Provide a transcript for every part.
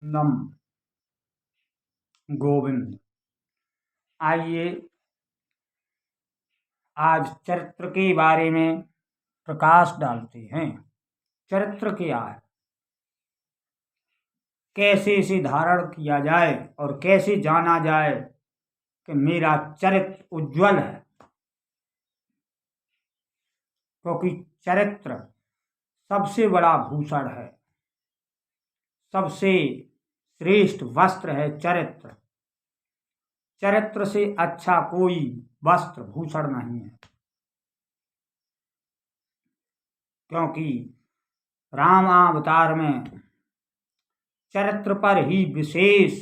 नम गोविंद। आइए आज चरित्र के बारे में प्रकाश डालते हैं। चरित्र क्या है, कैसे इसे धारण किया जाए और कैसे जाना जाए कि मेरा चरित्र उज्जवल है। क्योंकि चरित्र सबसे बड़ा भूषण है, सबसे श्रेष्ठ वस्त्र है चरित्र। चरित्र से अच्छा कोई वस्त्र भूषण नहीं है। क्योंकि राम अवतार में चरित्र पर ही विशेष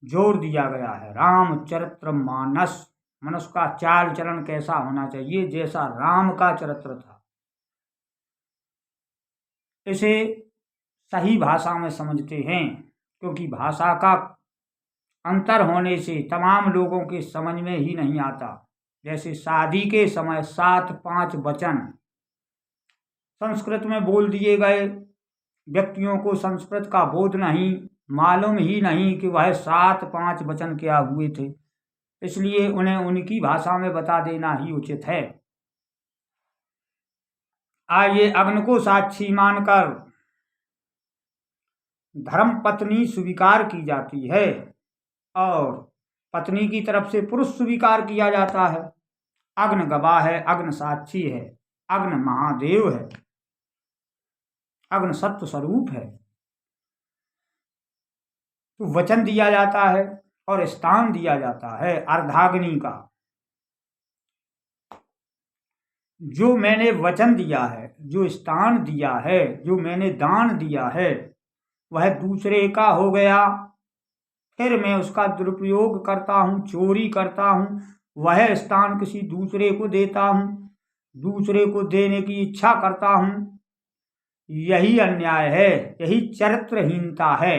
जोर दिया गया है। रामचरित्र मानस, मनुष्य का चाल चलन कैसा होना चाहिए, जैसा राम का चरित्र था। इसे सही भाषा में समझते हैं, क्योंकि भाषा का अंतर होने से तमाम लोगों के समझ में ही नहीं आता। जैसे शादी के समय 7-5 वचन संस्कृत में बोल दिए गए, व्यक्तियों को संस्कृत का बोध नहीं, मालूम ही नहीं कि वह 7-5 वचन क्या हुए थे, इसलिए उन्हें उनकी भाषा में बता देना ही उचित है। आइए अग्नि को साक्षी मानकर धर्म पत्नी स्वीकार की जाती है और पत्नी की तरफ से पुरुष स्वीकार किया जाता है। अग्नि गवाह है, अग्नि साक्षी है, अग्नि महादेव है, अग्नि सत्य स्वरूप है। तो वचन दिया जाता है और स्थान दिया जाता है अर्धाग्नि का। जो मैंने वचन दिया है, जो स्थान दिया है, जो मैंने दान दिया है, वह दूसरे का हो गया, फिर मैं उसका दुरुपयोग करता हूँ, चोरी करता हूँ, वह स्थान किसी दूसरे को देता हूँ, दूसरे को देने की इच्छा करता हूँ, यही अन्याय है, यही चरित्रहीनता है।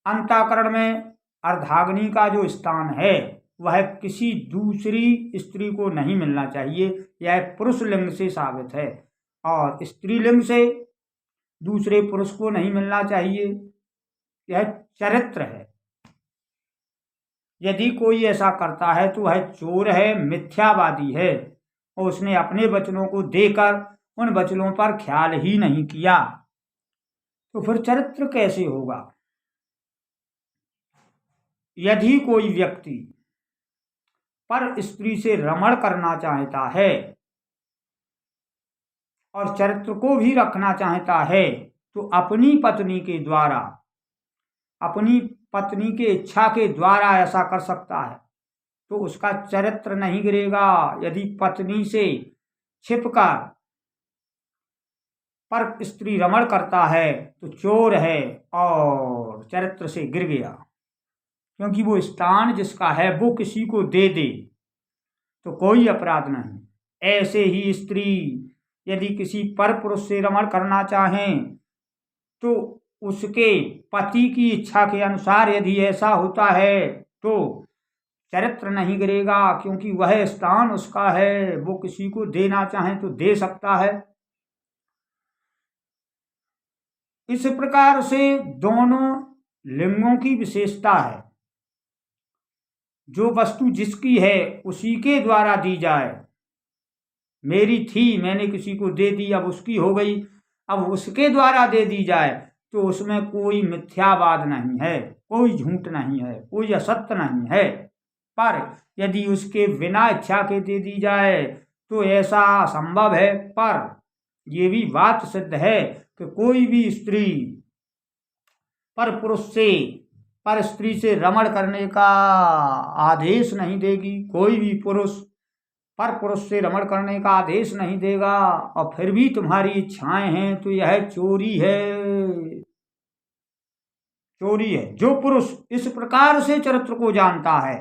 अंतःकरण में अर्धाग्नि का जो स्थान है वह किसी दूसरी स्त्री को नहीं मिलना चाहिए। यह पुरुष लिंग से साबित है और स्त्रीलिंग से दूसरे पुरुष को नहीं मिलना चाहिए। यह चरित्र है। यदि कोई ऐसा करता है तो वह चोर है, मिथ्यावादी है और उसने अपने वचनों को देकर उन वचनों पर ख्याल ही नहीं किया, तो फिर चरित्र कैसे होगा। यदि कोई व्यक्ति पर स्त्री से रमण करना चाहता है और चरित्र को भी रखना चाहता है, तो अपनी पत्नी के द्वारा, अपनी पत्नी के इच्छा के द्वारा ऐसा कर सकता है, तो उसका चरित्र नहीं गिरेगा। यदि पत्नी से छिपकर पर स्त्री रमण करता है तो चोर है और चरित्र से गिर गया। क्योंकि वो स्थान जिसका है वो किसी को दे दे तो कोई अपराध नहीं। ऐसे ही स्त्री यदि किसी पर पुरुष से रमण करना चाहें तो उसके पति की इच्छा के अनुसार यदि ऐसा होता है तो चरित्र नहीं गिरेगा, क्योंकि वह स्थान उसका है, वो किसी को देना चाहे तो दे सकता है। इस प्रकार से दोनों लिंगों की विशेषता है। जो वस्तु जिसकी है उसी के द्वारा दी जाए। मेरी थी, मैंने किसी को दे दी, अब उसकी हो गई, अब उसके द्वारा दे दी जाए तो उसमें कोई मिथ्यावाद नहीं है, कोई झूठ नहीं है, कोई असत्य नहीं है। पर यदि उसके बिना इच्छा के दे दी जाए तो ऐसा असंभव है। पर ये भी बात सिद्ध है कि कोई भी स्त्री पर स्त्री से रमण करने का आदेश नहीं देगी, कोई भी पुरुष पर पुरुष से रमण करने का आदेश नहीं देगा, और फिर भी तुम्हारी इच्छाएं हैं तो यह चोरी है, चोरी है। जो पुरुष इस प्रकार से चरित्र को जानता है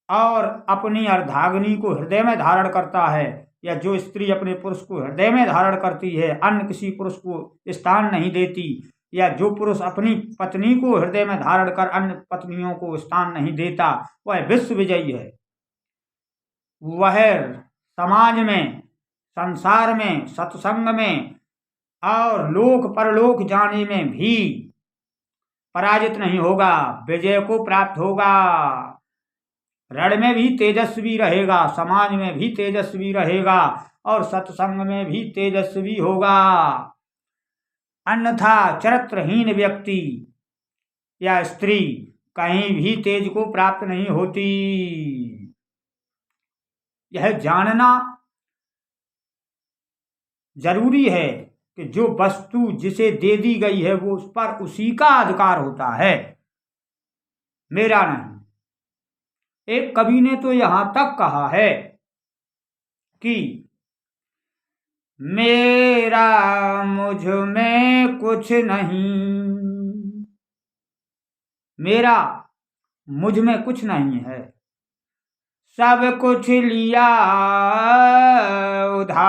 और अपनी अर्धाग्नि को हृदय में धारण करता है, या जो स्त्री अपने पुरुष को हृदय में धारण करती है, अन्य किसी पुरुष को स्थान नहीं देती, या जो पुरुष अपनी पत्नी को हृदय में धारण कर अन्य पत्नियों को स्थान नहीं देता, वह विश्व विजयी है। वह समाज में संसार में, सत्संग में और लोक परलोक जाने में भी पराजित नहीं होगा, विजय को प्राप्त होगा। रण में भी तेजस्वी रहेगा, समाज में भी तेजस्वी रहेगा और सत्संग में भी तेजस्वी होगा। अन्यथा चरित्रहीन व्यक्ति या स्त्री कहीं भी तेज को प्राप्त नहीं होती। यह जानना जरूरी है कि जो वस्तु जिसे दे दी गई है वो उस पर उसी का अधिकार होता है, मेरा नहीं। एक कवि ने तो यहां तक कहा है कि मेरा मुझ में कुछ नहीं, मेरा मुझ में कुछ नहीं है, सब कुछ लिया उधार,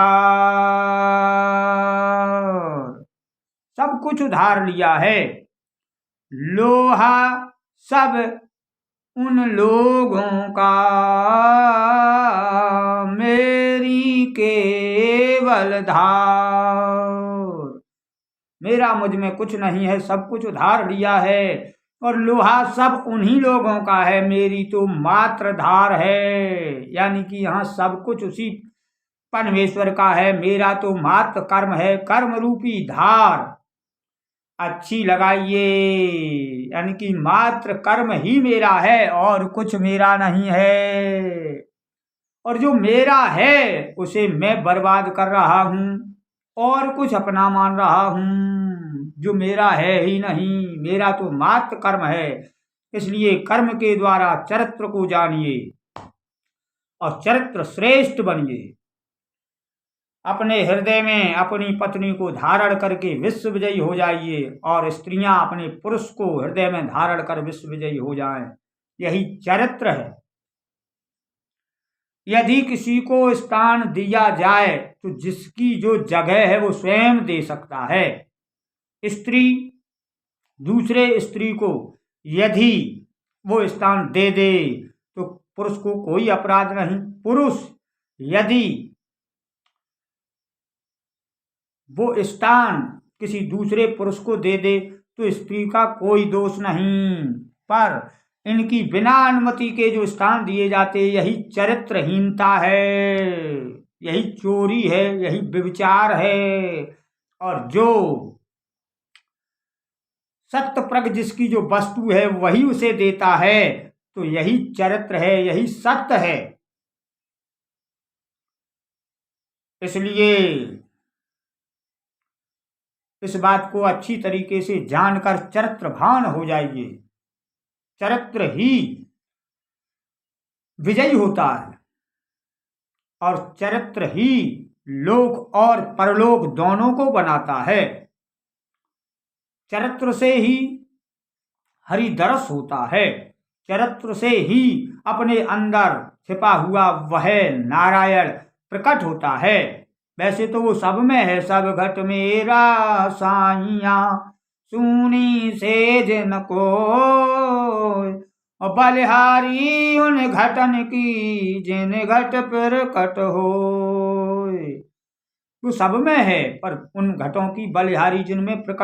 सब कुछ उधार लिया है। लोहा सब उन लोगों का, मेरी केवल धार। मेरा मुझ में कुछ नहीं है, सब कुछ उधार लिया है और लोहा सब उन्हीं लोगों का है, मेरी तो मात्र धार है। यानी कि यहाँ सब कुछ उसी परमेश्वर का है, मेरा तो मात्र कर्म है, कर्म रूपी धार अच्छी लगाइए। यानी कि मात्र कर्म ही मेरा है और कुछ मेरा नहीं है, और जो मेरा है उसे मैं बर्बाद कर रहा हूँ और कुछ अपना मान रहा हूँ, जो मेरा है ही नहीं। मेरा तो मात्र कर्म है, इसलिए कर्म के द्वारा चरित्र को जानिए और चरित्र श्रेष्ठ बनिए। अपने हृदय में अपनी पत्नी को धारण करके विश्व विजयी हो जाइए और स्त्रियां अपने पुरुष को हृदय में धारण कर विश्व विजयी हो जाएं। यही चरित्र है। यदि किसी को स्थान दिया जाए तो जिसकी जो जगह है वो स्वयं दे सकता है। स्त्री दूसरे स्त्री को यदि वो स्थान दे दे तो पुरुष को कोई अपराध नहीं। पुरुष यदि वो स्थान किसी दूसरे पुरुष को दे दे तो स्त्री का कोई दोष नहीं, पर इनकी बिना अनुमति के जो स्थान दिए जाते यही चरित्रहीनता है, यही चोरी है, यही व्यभिचार है। और जो सत्यप्रज्ञ जिसकी जो वस्तु है वही उसे देता है, तो यही चरित्र है, यही सत्य है। इसलिए इस बात को अच्छी तरीके से जानकर चरित्रभान हो जाइए। चरित्र ही विजयी होता है और चरित्र ही लोक और परलोक दोनों को बनाता है। चरित्र से ही हरिदरस होता है, चरित्र से ही अपने अंदर छिपा हुआ वह नारायण प्रकट होता है। वैसे तो वो सब में है, सब घट मेरा साइया सुनी से जिन को, और बलिहारी उन घटन की जिन घट पर कट हो। वो सब में है पर उन घटों की बलिहारी जिनमें प्रकट